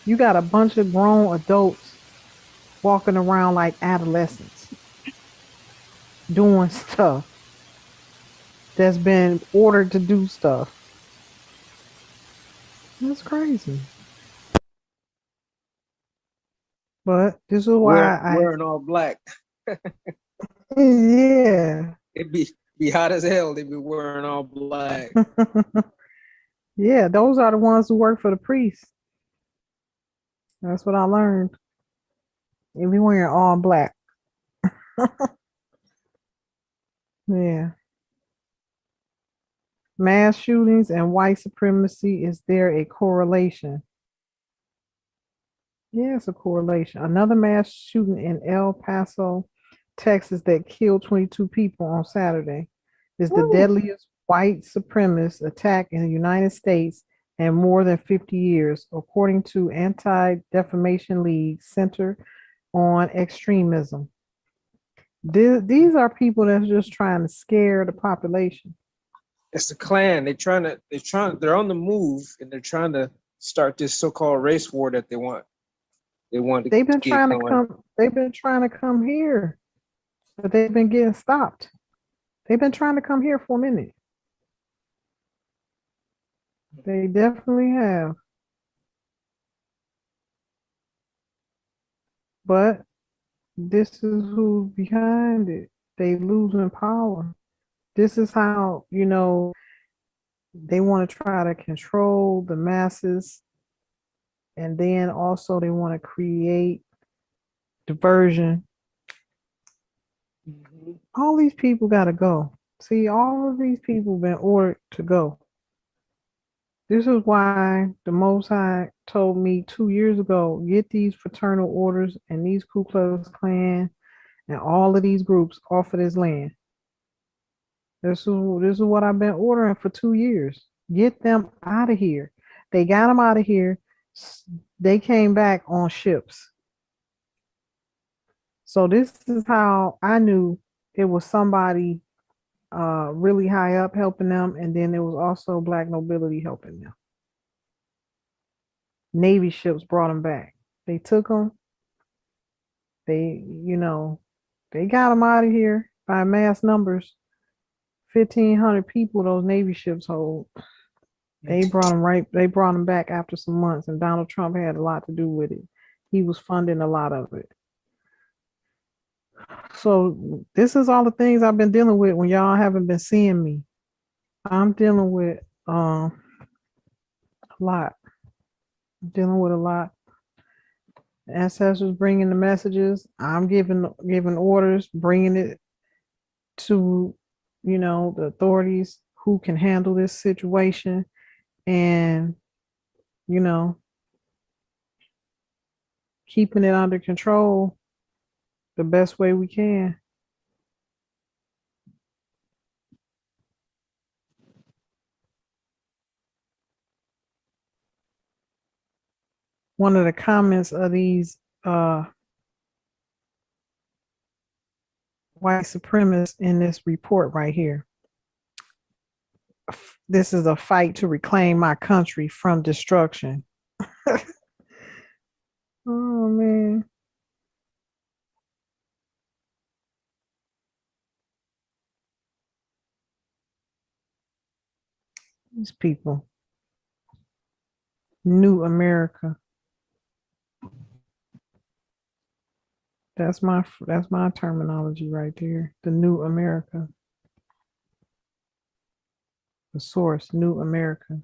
You got a bunch of grown adults walking around like adolescents doing stuff that's been ordered to do stuff. That's crazy. But this is why Wearing all black. yeah. It be hot as hell. They be wearing all black. Yeah, those are the ones who work for the priests. That's what I learned. They be wearing all black. Yeah. Mass shootings and white supremacy, is there a correlation? Yeah, it's a correlation. Another mass shooting in El Paso, Texas, that killed 22 people on Saturday is the Woo. deadliest white supremacist attack in the United States in more than 50 years, according to Anti-Defamation League Center on Extremism. These are people that's just trying to scare the population. It's the Klan. They're on the move and they're trying to start this so-called race war that they want to They've been get trying to going. come. They've been trying to come here, but they've been getting stopped. They've been trying to come here for a minute. They definitely have. But this is who's behind it. They losing power. This is how, they want to try to control the masses. And then also they want to create diversion. Mhm. All these people got to go. See, all of these people been ordered to go. This is why the Most High told me 2 years ago, get these fraternal orders and these Ku Klux Klan and all of these groups off of this land. This is what I've been ordering for 2 years. Get them out of here. They got them out of here. They came back on ships. So this is how I knew it was somebody really high up helping them, and then there was also black nobility helping them. Navy ships brought them back. They took them. They got them out of here by mass numbers. 1,500 people those Navy ships hold. They brought them right. They brought them back after some months, and Donald Trump had a lot to do with it. He was funding a lot of it. So this is all the things I've been dealing with when y'all haven't been seeing me. I'm dealing with a lot. I'm dealing with a lot. Ancestors bringing the messages. I'm giving orders, bringing it to the authorities who can handle this situation, and you know keeping it under control the best way we can. One of the comments of these white supremacists in this report right here. This is a fight to reclaim my country from destruction. Oh man, these people. New America. That's my terminology right there. The new America. The source, New America.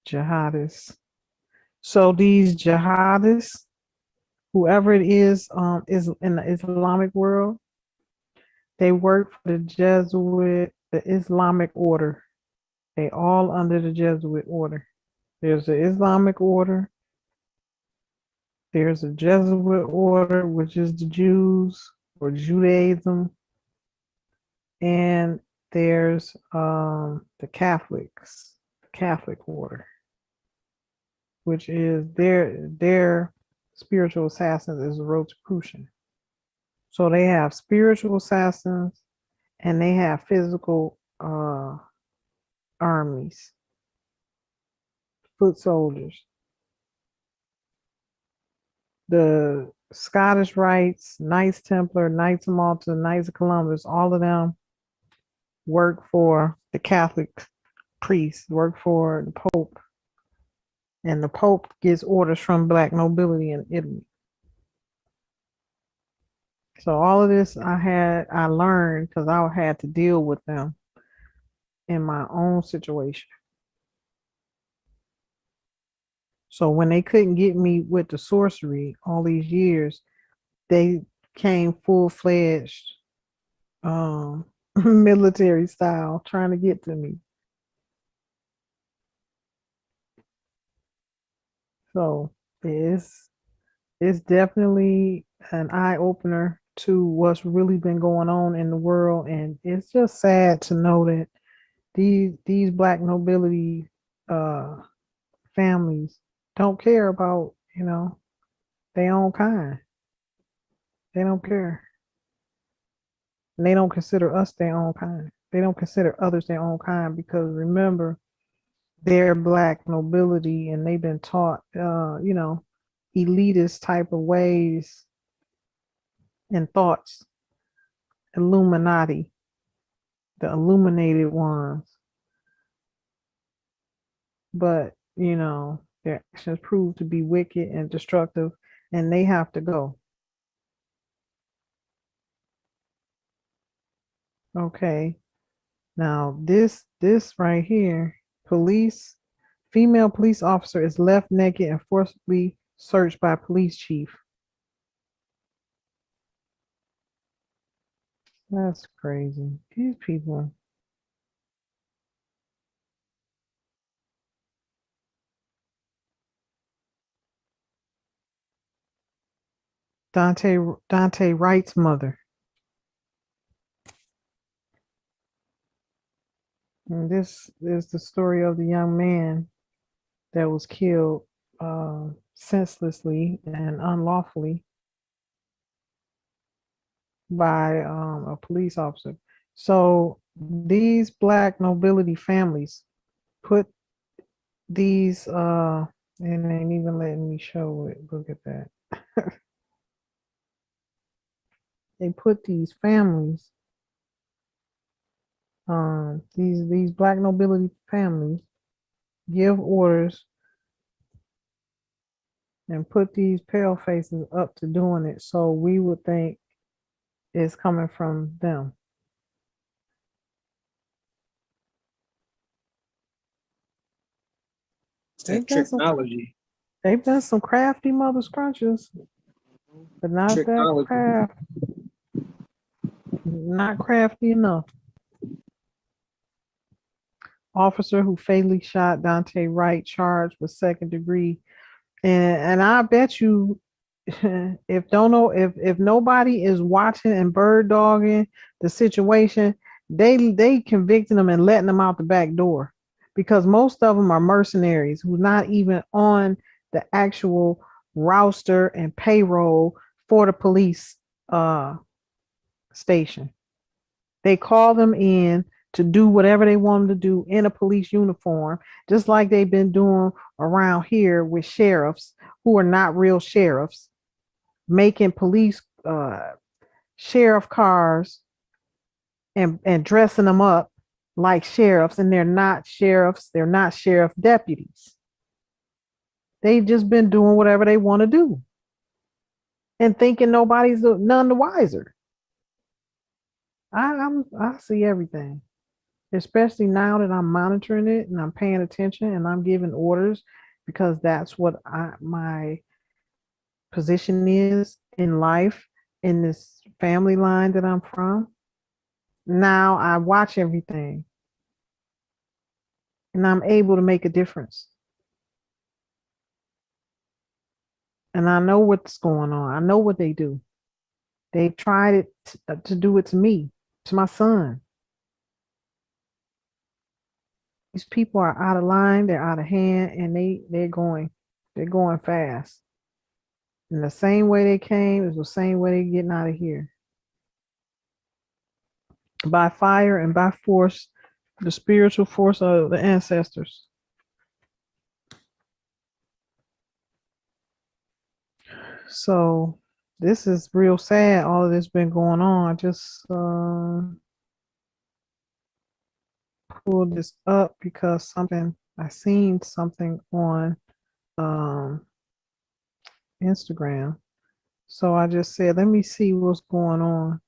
Jihadists. So these jihadists, whoever it is in the Islamic world, they work for the Jesuit, the Islamic order. They all under the Jesuit order. There's the Islamic order. There's a Jesuit order, which is the Jews or Judaism, and there's the Catholics, the Catholic order, which is their spiritual assassins is the Rosicrucian. So they have spiritual assassins and they have physical armies, foot soldiers. the Scottish Rites, Knights Templar, Knights of Malta, Knights of Columbus, all of them work for the Catholic priests, work for the Pope, and the Pope gets orders from black nobility in Italy. So all of this I learned because I had to deal with them in my own situation. So when they couldn't get me with the sorcery all these years, they came full-fledged military style trying to get to me. So it's definitely an eye opener to what's really been going on in the world, and it's just sad to know that these black nobility uh families don't care about their own kind. They don't care, and they don't consider us their own kind. They don't consider others their own kind because remember they're black nobility and they've been taught elitist type of ways and thoughts. Illuminati, the illuminated ones, but their actions prove to be wicked and destructive, and they have to go. Okay, now this right here, female police officer is left naked and forcibly searched by police chief. That's crazy. These people. Dante Wright's mother. And this is the story of the young man that was killed senselessly and unlawfully by a police officer. So these black nobility families put these and ain't even letting me show it. Look at that. They put these families, these black nobility families give orders and put these pale faces up to doing it, so we would think it's coming from them. It's that technology. They've done some crafty mother scrunches, but not that craft. Not crafty enough. Officer who fatally shot Dante Wright charged with second degree, and I bet you, if nobody is watching and bird dogging the situation, they convicting them and letting them out the back door, because most of them are mercenaries who's not even on the actual roster and payroll for the police station. They call them in to do whatever they want them to do in a police uniform, just like they've been doing around here with sheriffs who are not real sheriffs, making police sheriff cars and dressing them up like sheriffs, and they're not sheriffs, they're not sheriff deputies. They've just been doing whatever they want to do and thinking nobody's none the wiser. I see everything, especially now that I'm monitoring it and I'm paying attention and I'm giving orders, because that's what my position is in life, in this family line that I'm from. Now I watch everything and I'm able to make a difference. And I know what's going on. I know what they do. They tried it to do it to me, to my son. These people are out of line, they're out of hand, and they're going fast. And the same way they came is the same way they're getting out of here. By fire and by force, the spiritual force of the ancestors. So this is real sad. All of this been going on. I just pulled this up because something I seen something on um, Instagram. So I just said, let me see what's going on.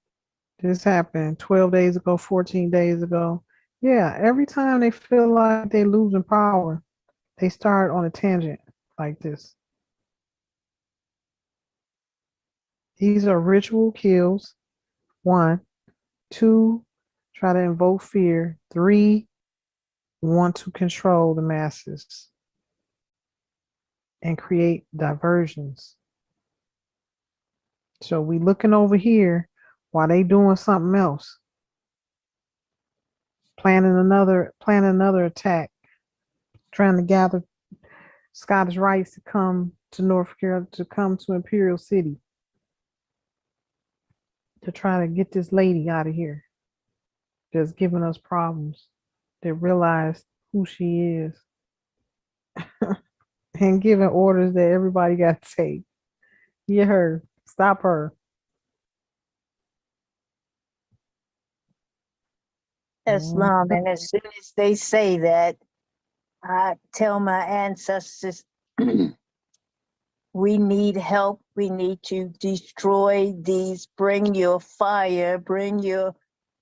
This happened 12 days ago, 14 days ago. Yeah, every time they feel like they're losing power, they start on a tangent like this. These are ritual kills. One, two, try to invoke fear. Three, want to control the masses and create diversions. So we looking over here while they doing something else, planning another attack, trying to gather Scottish rights to come to North Carolina, to come to Imperial City, to try to get this lady out of here that's giving us problems. They realize who she is and giving orders that everybody got to take. Get her, stop her. Islam. And as soon as they say that, I tell my ancestors, we need help. We need to destroy these. Bring your fire, bring your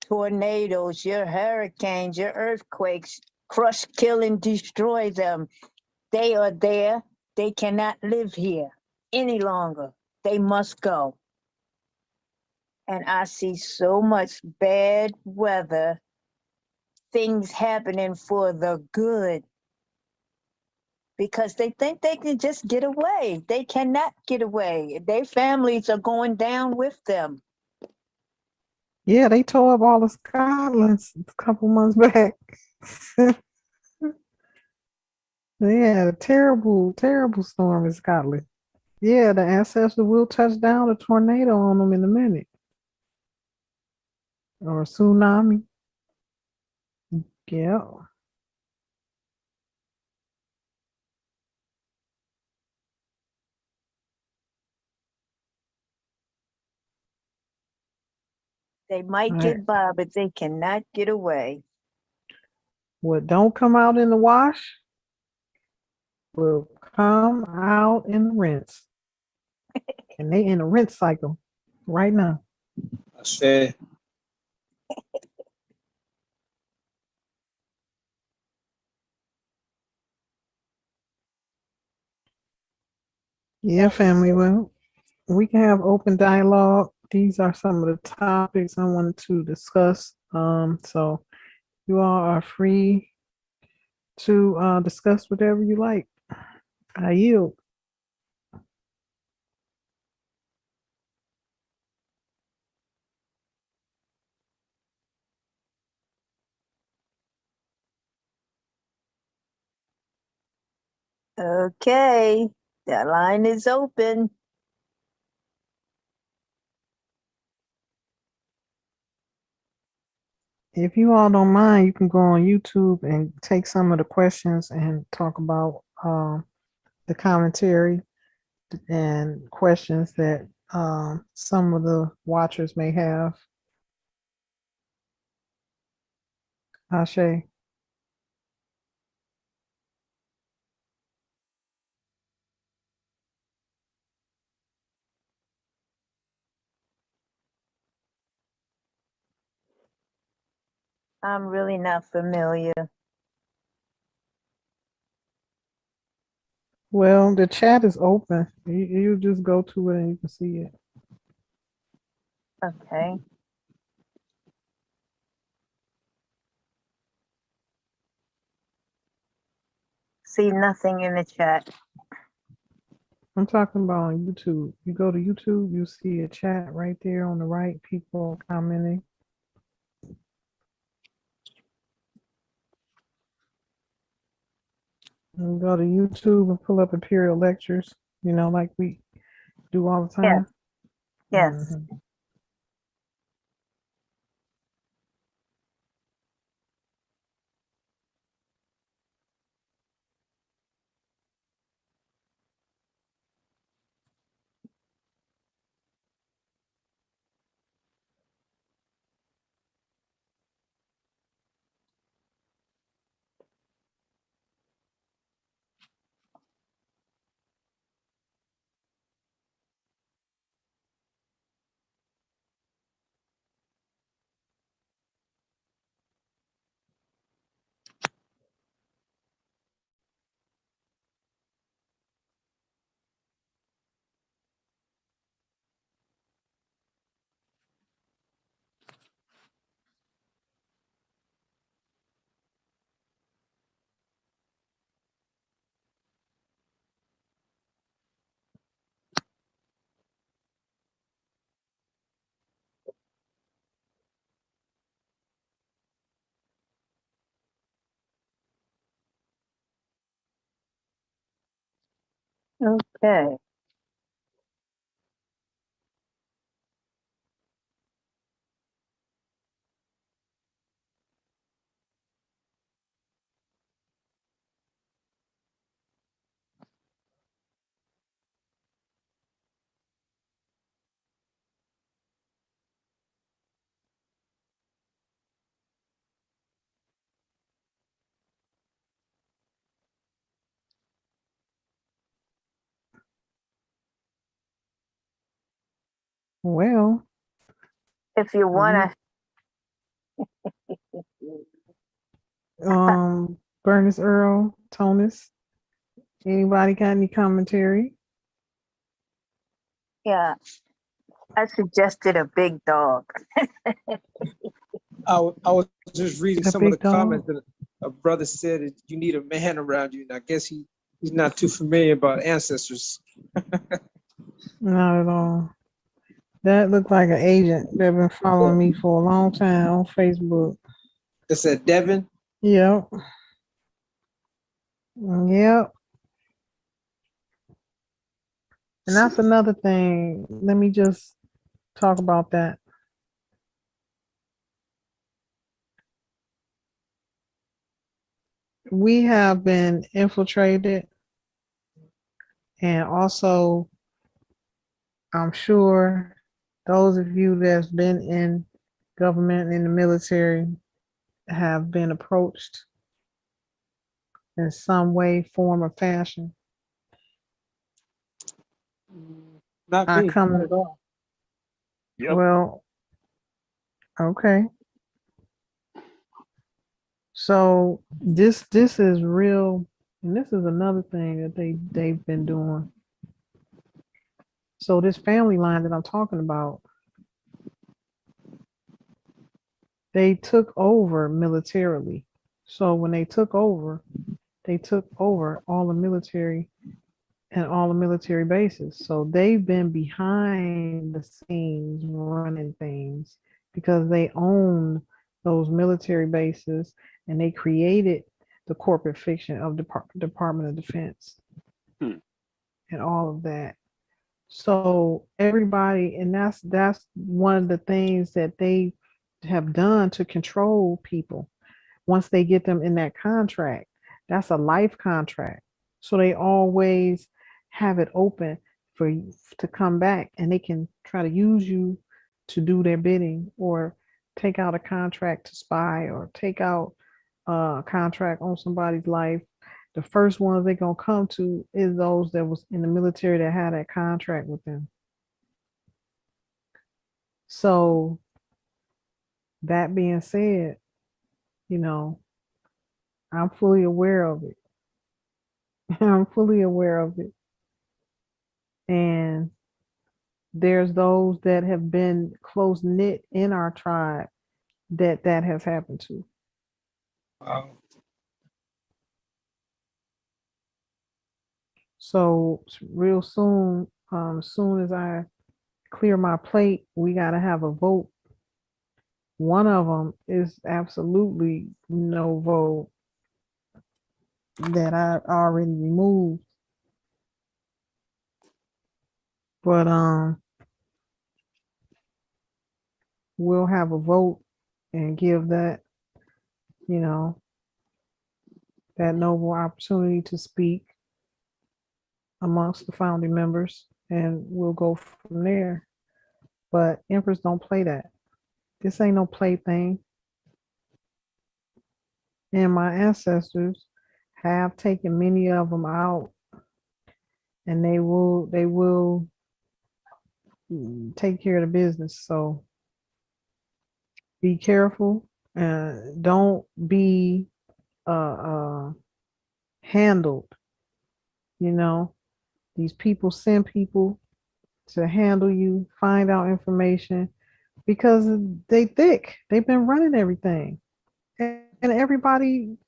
tornadoes, your hurricanes, your earthquakes, crush, kill, and destroy them. They are there. They cannot live here any longer. They must go. And I see so much bad weather, things happening for the good, because they think they can just get away. They cannot get away. Their families are going down with them. Yeah, they tore up all of Scotland a couple months back. They had a terrible, terrible storm in Scotland. Yeah, the ancestors will touch down a tornado on them in a minute, or a tsunami. Yeah. They All might right. get by, but they cannot get away. What don't come out in the wash will come out in the rinse. And they in a rinse cycle right now. I said, Yeah, family. Well, we can have open dialogue. These are some of the topics I wanted to discuss. So you all are free to discuss whatever you like. I yield. Okay, the line is open. If you all don't mind, you can go on YouTube and take some of the questions and talk about the commentary and questions that some of the watchers may have. Ashe. I'm really not familiar. Well, the chat is open. You just go to it and you can see it. Okay. See nothing in the chat. I'm talking about on YouTube. You go to YouTube, you see a chat right there on the right, people commenting. You go to YouTube and pull up Imperial Lectures, like we do all the Yes, time. yes. Mhm. Okay. Well, If you want Bernice Earl, Tonus, anybody got any commentary? yeah, I suggested a big dog. I was just reading A some of the big dog? comments that a brother said that you need a man around you, and I guess he's not too familiar about ancestors. Not at all. That looked like an agent that been following me for a long time on Facebook. It said Devin. Yep. Yep. And that's another thing. Let me just talk about that. We have been infiltrated, and also, I'm sure those of you that's been in government, in the military, have been approached in some way, form, or fashion. Not I me, not come, at all. Yep. well, okay. So this is real, and this is another thing that they've been doing. So this family line that I'm talking about, they took over militarily. So when they took over all the military and all the military bases. So they've been behind the scenes running things because they own those military bases, and they created the corporate fiction of the Department of Defense and all of that. So everybody, and that's one of the things that they have done to control people. Once they get them in that contract, that's a life contract. So they always have it open for you to come back, and they can try to use you to do their bidding, or take out a contract to spy, or take out a contract on somebody's life. The first ones they're gonna come to is those that was in the military that had that contract with them. So that being said, you know, I'm fully aware of it. I'm fully aware of it. And there's those that have been close knit in our tribe that has happened to. Wow. So real soon, as soon as I clear my plate, we got to have a vote. One of them is absolutely no vote that I already removed. But we'll have a vote and give that, you know, that noble opportunity to speak amongst the founding members, and we'll go from there. But Empress don't play that. This ain't no plaything. And my ancestors have taken many of them out, and they will take care of the business. So be careful, and don't be handled. You know, these people send people to handle you, find out information, because they thick. They've been running everything, and everybody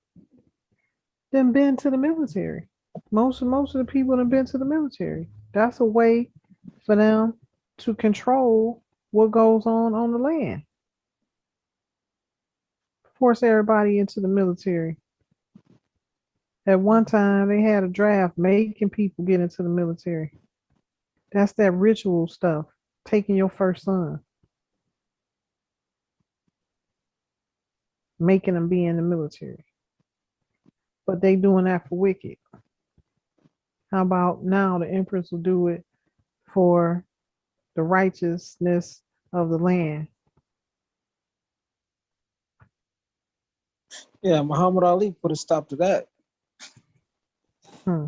then been to the military. Most of the people have been to the military. That's a way for them to control what goes on the land. Force everybody into the military. At one time, they had a draft making people get into the military. That's that ritual stuff. Taking your first son, making them be in the military. But they doing that for wicked. How about now the Empress will do it for the righteousness of the land? Yeah, Muhammad Ali put a stop to that Hmm.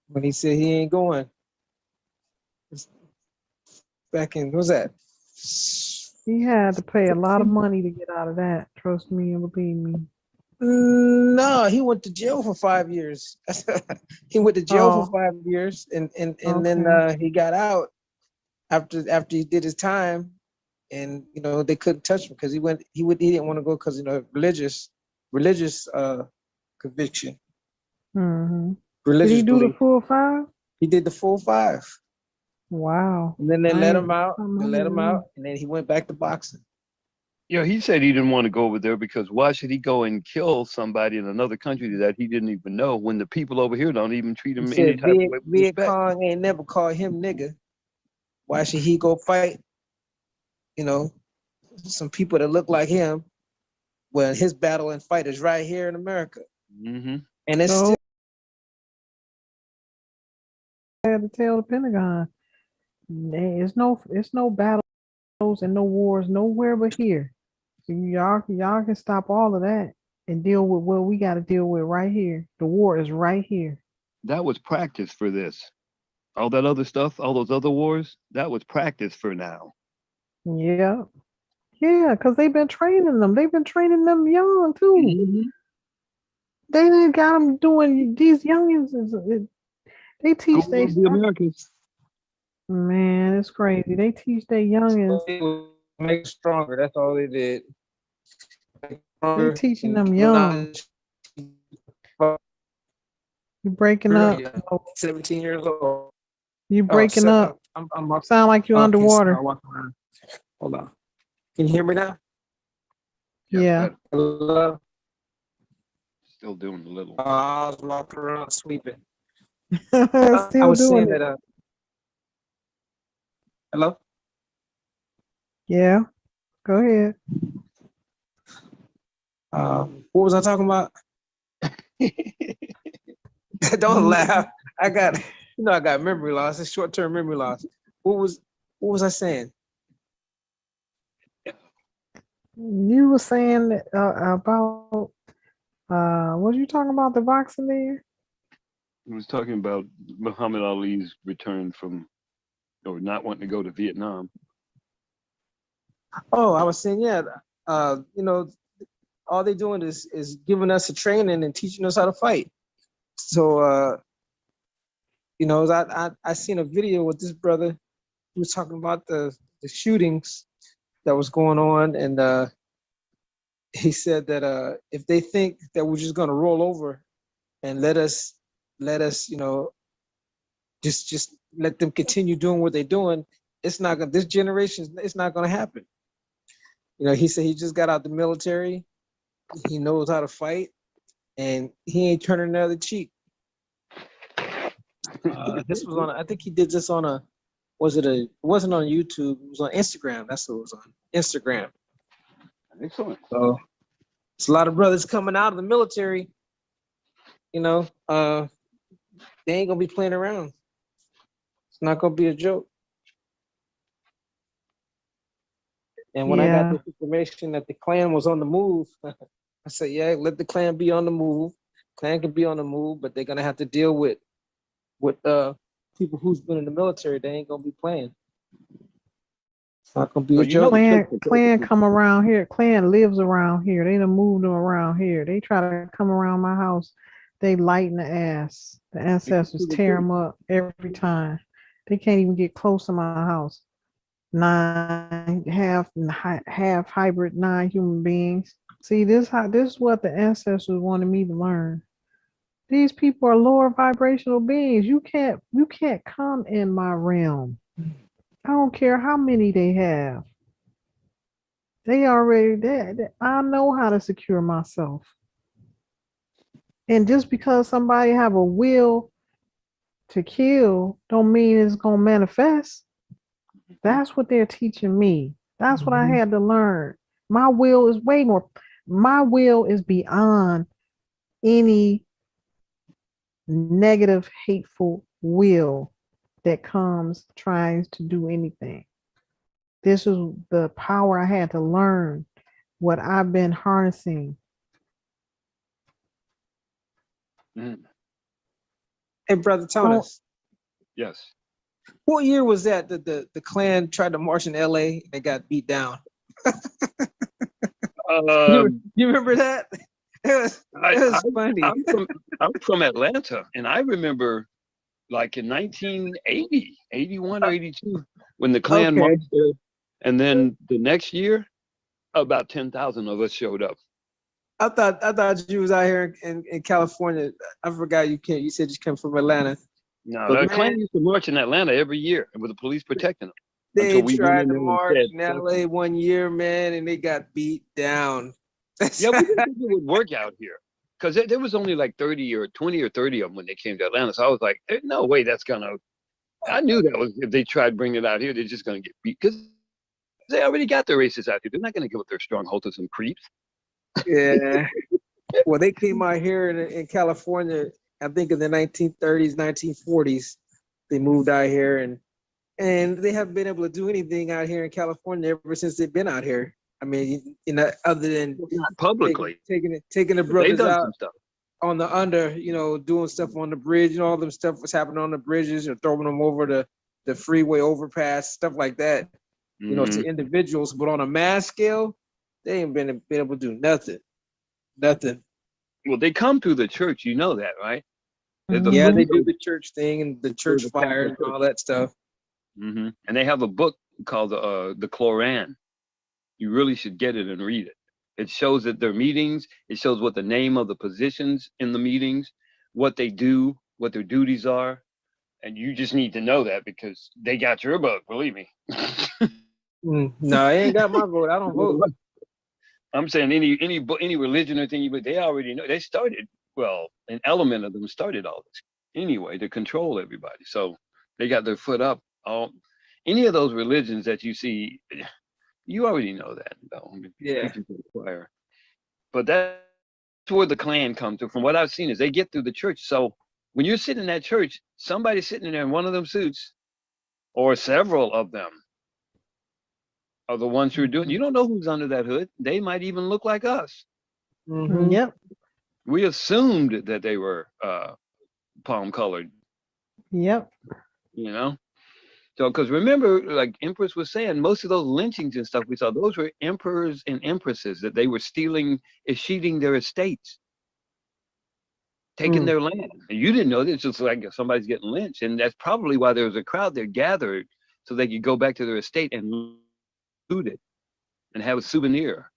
when he said he ain't going. It's back in, what was that? He had to pay a lot of money to get out of that. Trust me and believe me. No, he went to jail for 5 years. He went to jail for Oh, 5 years, and then okay. he got out after he did his time, and they couldn't touch him because he didn't want to go because religious conviction, Hmm. Did he religious do the belief. full 5? He did the full 5, Wow. and then they I let ain't him out. something They I let him didn't out, know. and then he went back to boxing. Yeah, he said he didn't want to go over there because why should he go and kill somebody in another country that he didn't even know when the people over here don't even treat He him any said type of way with Viet respect? Cong ain't never called him nigga. Why should he go fight? You know, some people that look like him when his battle and fight is right here in America. Mm-hmm. And it's So still I had to tell the Pentagon, it's no battles and no wars nowhere but here. Y'all can stop all of that and deal with what we got to deal with right here. The war is right here. That was practice for this. All that other stuff, all those other wars, that was practice for now. Yeah, yeah, because they've been training them. They've been training them young too. Mm-hmm. They didn't got them doing these youngins. They Go teach they love the Americans. man. It's crazy. They teach their youngins. make it stronger. That's all they did. Make They stronger teaching and them give them young. knowledge. You breaking up. Yeah, 17 years old. You Oh, breaking up. I'm up. Sound like you Okay, so underwater. I'll walk around. Hold on. Can you hear me now? Yes, Yeah. but Hello? still doing a little. I was walking around sweeping. I Still was doing saying it. that. Hello? Yeah. Go ahead. What was I talking about? Don't laugh. I got memory loss. It's short-term memory loss. What was I saying? You were saying about what you talking about the boxing there? He was talking about Muhammad Ali's return from, or not wanting to go to Vietnam. Oh, I was saying, yeah. All they're doing is giving us a training and teaching us how to fight. So, I seen a video with this brother who was talking about the shootings that was going on, and he said that if they think that we're just gonna roll over and let us, just let them continue doing what they're doing, it's not gonna. This generation, it's not gonna happen. He said he just got out the military. He knows how to fight, and he ain't turning the other cheek. This was on. I think he did this on a. Was it a? It wasn't on YouTube. It was on Instagram. That's what it was on Instagram. Excellent. So it's a lot of brothers coming out of the military. They ain't gonna be playing around. It's not gonna be a joke. And when I got Yeah. this information that the Klan was on the move, I said, yeah, let the Klan be on the move. Klan can be on the move, but they're gonna have to deal with people who's been in the military. They ain't gonna be playing. It's not gonna be a But you know joke. the Clan trick. Clan come around here. Clan lives around here. They done moved them around here. They try to come around my house. They light in the ass. The ancestors tear them up every time. They can't even get close to my house. Half hybrid, 9 human beings. See, this is what the ancestors wanted me to learn. These people are lower vibrational beings. You can't come in my realm. I don't care how many they have. They already there. I know how to secure myself. And just because somebody have a will to kill don't mean it's gonna manifest. That's what they're teaching me. That's what I had to learn. My will is way more. My will is beyond any negative, hateful will that comes trying to do anything. This is the power I had to learn, what I've been harnessing. Mm. Hey, Brother Tonis, Yes. what year was that the Klan tried to march in LA and they got beat down? You remember that? It was funny. I'm from Atlanta, and I remember like in 1980, 81 or 82, when the Klan Okay. marched there, and then the next year, about 10,000 of us showed up. I thought you was out here in California. I forgot you came. You said you came from Atlanta. No, But the man, Klan used to march in Atlanta every year with the police protecting them they until we went tried in to there and march said, in LA one year, man, and they got beat down. yeah, we didn't think it would work out here because there was only like 30 or 20 or 30 of them when they came to Atlanta. So I was like, there's no way that's gonna. I knew that was if they tried bringing it out here, they're just gonna get beat because they already got their races out here. They're not gonna give up their stronghold to some creeps. Yeah. Well, they came out here in California. I think in the 1930s, 1940s, they moved out here, and they haven't been able to do anything out here in California ever since they've been out here. I mean, other than Not publicly. taking the They've brothers done out some stuff. on the under, doing stuff on the bridge, all them stuff was happening on the bridges, throwing them over the freeway overpass, stuff like that, to individuals. But on a mass scale, they ain't been able to do nothing. Nothing. Well, they come through the church. You know that, right? Yeah, they do the church thing and the church the fires Catholic and all that stuff. And they have a book called the Koran. You really should get it and read it. It shows at their meetings. It shows what the name of the positions in the meetings, what they do, what their duties are, and you just need to know that because they got your book. Believe me. No, I ain't got my vote. I don't vote. I'm saying any religion or thing, but they already know. They started an element of them started all this anyway to control everybody. So they got their foot up. Any of those religions that you see, you already know that. Though. Yeah. But that's where the Klan comes to. From what I've seen, is they get through the church. So when you're sitting in that church, somebody's sitting there in one of them suits, or several of them are the ones who are doing. You don't know who's under that hood. They might even look like us. Mm-hmm. Yep. We assumed that they were palm colored. Yep. So because remember, like Empress was saying, most of those lynchings and stuff we saw, those were emperors and empresses that they were escheating their estates, taking their land. And you didn't know this. It's just like if somebody's getting lynched, and that's probably why there was a crowd there gathered so they could go back to their estate and loot it and have a souvenir.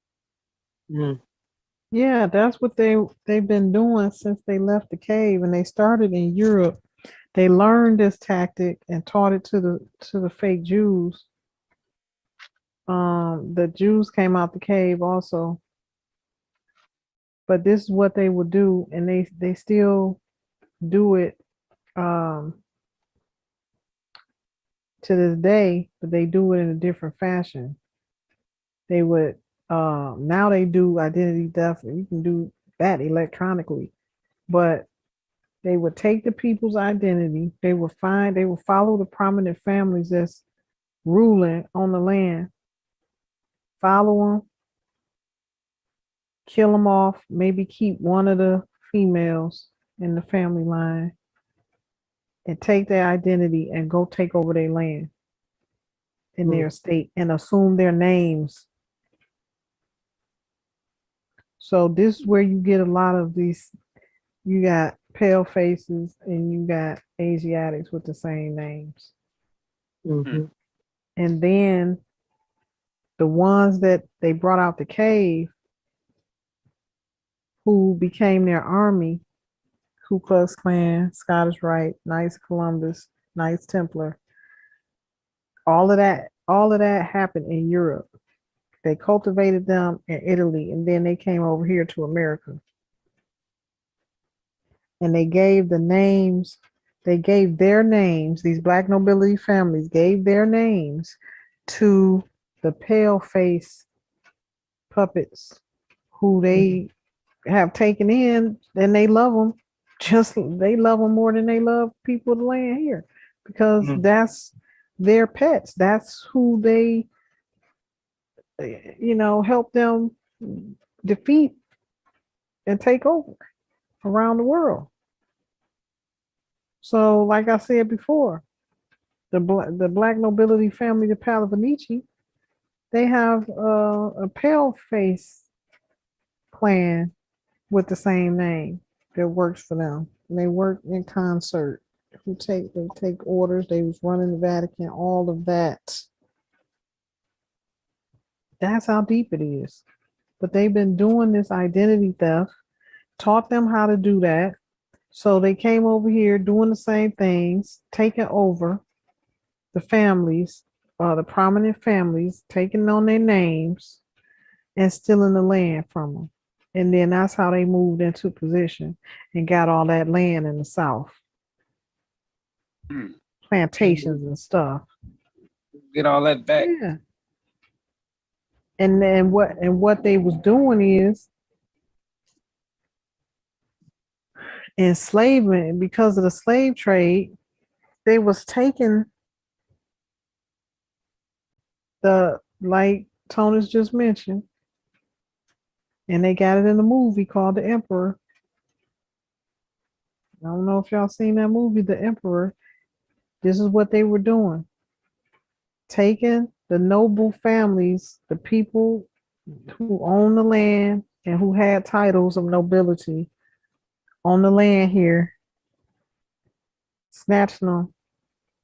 Yeah, that's what they've been doing since they left the cave, and they started in Europe. They learned this tactic and taught it to the fake Jews. The Jews came out the cave also, but this is what they would do, and they still do it to this day, but they do it in a different fashion. They would now they do identity theft. You can do that electronically, but they would take the people's identity. They would follow the prominent families that's ruling on the land, follow them, kill them off, maybe keep one of the females in the family line, and take their identity and go take over their land in their estate and assume their names. So this is where you get a lot of these. You got pale faces and you got Asiatics with the same names. And then the ones that they brought out the cave who became their army, Ku Klux Klan, Scottish Rite, Knights Columbus, Knights Templar, all of that happened in Europe. They cultivated them in Italy and then they came over here to America. and they gave the names, they gave their names, these black nobility families gave their names to the pale face puppets who they have taken in, and they love them. Just they love them more than they love people of the land here, because Mm. that's their pets. That's who they, help them defeat and take over around the world. So, like I said before, the black nobility family, the Pallavinici, they have a pale face clan with the same name that works for them. And they work in concert. They take orders. They was running the Vatican. All of that. That's how deep it is. But they've been doing this identity theft. Taught them how to do that. So they came over here doing the same things, taking over the families, the prominent families, taking on their names and stealing the land from them. And then that's how they moved into position and got all that land in the South, Hmm. plantations and stuff. Get all that back. Yeah. And then what they was doing is enslavement. Because of the slave trade, they was taking the, like Tony's just mentioned, and they got it in a movie called The Emperor. I don't know if y'all seen that movie, The Emperor. This is what they were doing. Taking the noble families, the people who own the land and who had titles of nobility on the land here, snatching them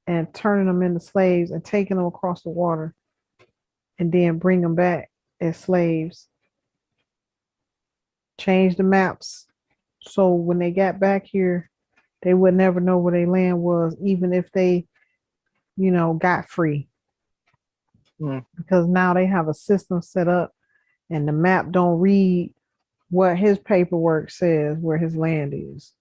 and turning them into slaves and taking them across the water, and then bring them back as slaves. Change the maps so when they got back here, they would never know where their land was, even if they, got free. Mm. Because now they have a system set up, and the map don't read what his paperwork says where his land is.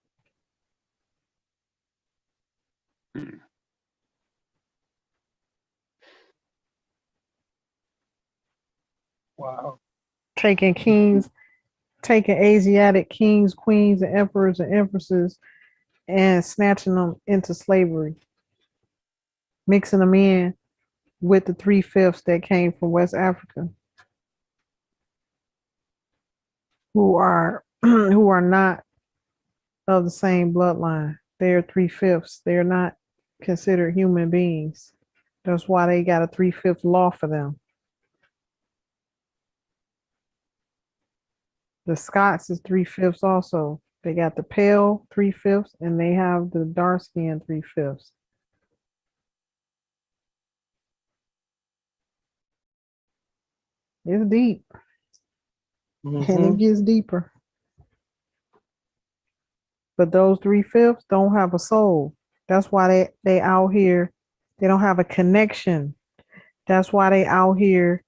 Wow. Taking kings, taking Asiatic kings, queens, and emperors and empresses and snatching them into slavery, mixing them in with the 3/5 that came from West Africa, who are who are not of the same bloodline. They are 3/5. They are not considered human beings. That's why they got a 3/5 law for them. The Scots is 3/5 also. They got the pale 3/5 and they have the dark skin 3/5. It's deep, and it gets deeper. But those 3/5 don't have a soul. That's why they out here. They don't have a connection. That's why they out here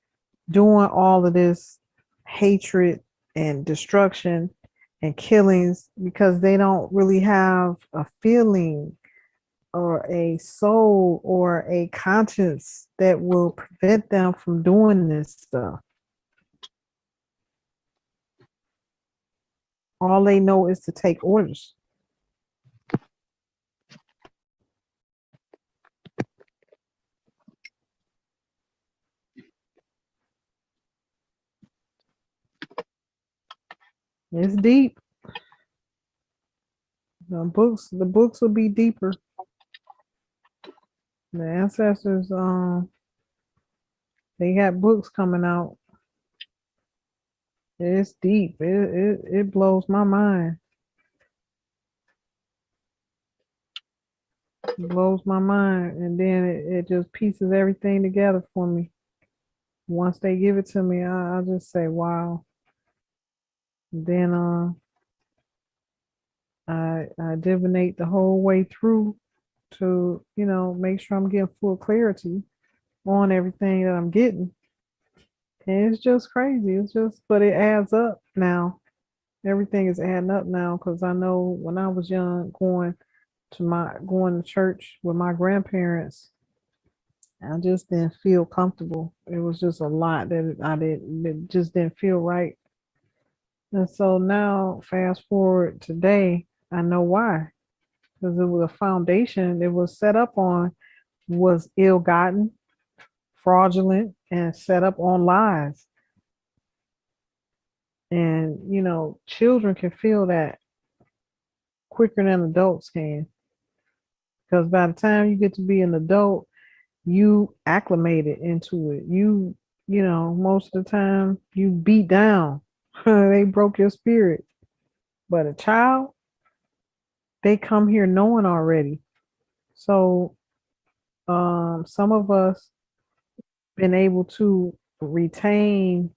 doing all of this hatred and destruction and killings, because they don't really have a feeling or a soul or a conscience that will prevent them from doing this stuff. All they know is to take orders. It's deep. The books will be deeper. The ancestors, they got books coming out. It's deep. It blows my mind. It blows my mind, and then it just pieces everything together for me. Once they give it to me, I just say, wow. Then I divinate the whole way through to, make sure I'm getting full clarity on everything that I'm getting. And it's just crazy. But it adds up now. Everything is adding up now because I know when I was young, going to church with my grandparents, I just didn't feel comfortable. It was just a lot that it just didn't feel right. And so now, fast forward today, I know why. Because it was a foundation it was set up on was ill-gotten, fraudulent, and set up on lies. And children can feel that quicker than adults can. Because by the time you get to be an adult, you acclimated into it. Most of the time you beat down. They broke your spirit. But a child, they come here knowing already. So some of us been able to retain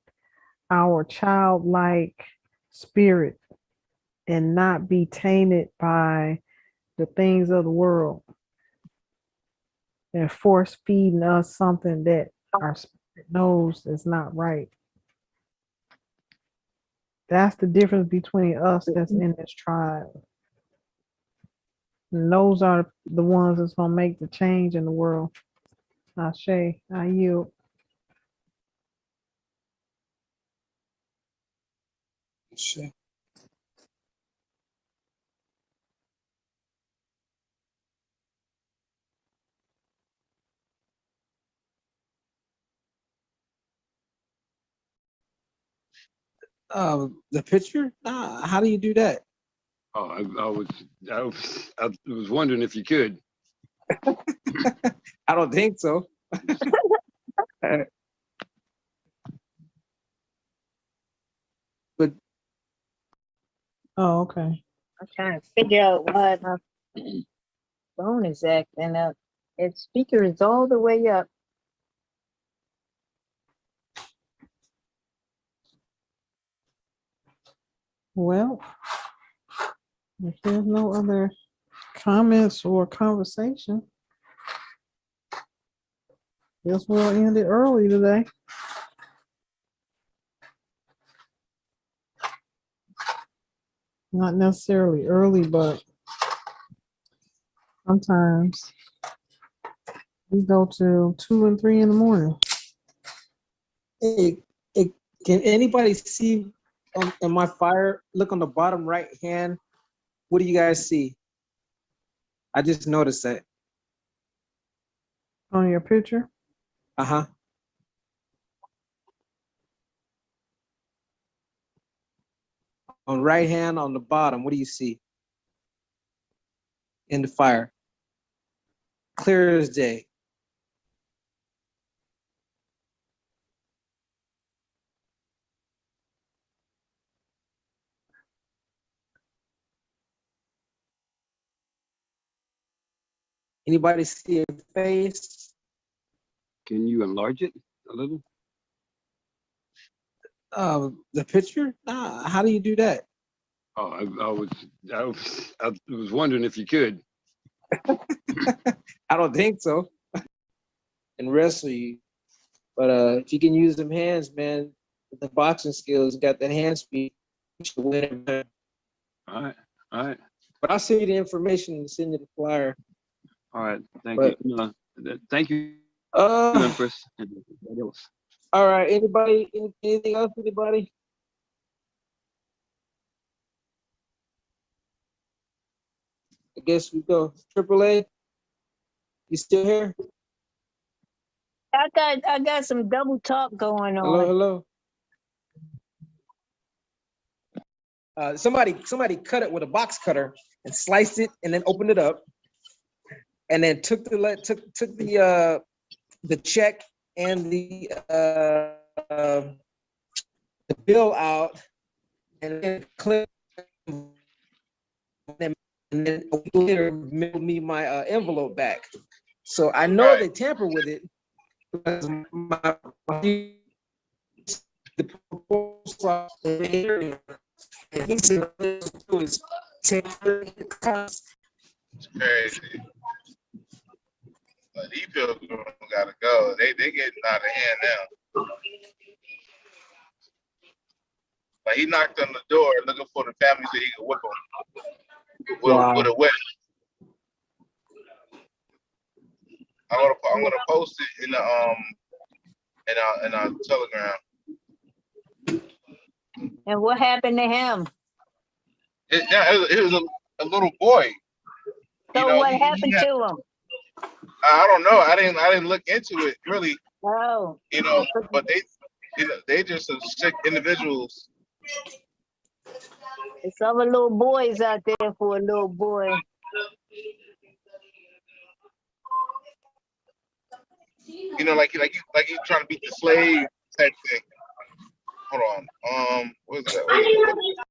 our childlike spirit and not be tainted by the things of the world and force feeding us something that our spirit knows is not right. That's the difference between us that's in this tribe. And those are the ones that's gonna make the change in the world. Ashe, I yield. Sure. The picture? Nah, how do you do that? Oh, I was wondering if you could. I don't think so. But Oh, okay. I'm trying to figure out why my phone is acting up. Its speaker is all the way up. Well, if there's no other comments or conversation, guess we'll end it early today. Not necessarily early, but sometimes we go till 2 and 3 in the morning. hey, can anybody see on my fire? Look on the bottom right hand. What do you guys see? I just noticed that. On your picture? Uh-huh. On right hand on the bottom, what do you see? In the fire. Clear as day. Anybody see a face? Can you enlarge it a little? The picture? Nah, how do you do that? Oh, I was wondering if you could. I don't think so. And wrestle you. But if you can use them hands, man, with the boxing skills, got that hand speed, you should win. All right, all right, But I'll send you the information and send you the flyer. all right. Thank But, you. Thank you, Uh, Empress. And everybody else. all right. Anybody? Anything else? Anybody? I guess we go. AAA, you still here? I got some double talk going Hello, on. hello. Somebody cut it with a box cutter and sliced it and then opened it up and then took the check and the bill out and then clipped and then a week later mailed me my envelope back. So I know they tampered with it because the post office and he said was It's crazy. But these pilgrims gotta go. They getting out of hand now. Like he knocked on the door looking for the family so he could whip them Wow. with a whip. I'm gonna post it in the in our Telegram. And what happened to him? It was a little boy. So You know, what he happened had, to him? I don't know. I didn't look into it really. Oh, You know, but they just some sick individuals. there's other little boys out there for a little boy. You know, like he's trying to beat the slave type thing. Hold on. What is that?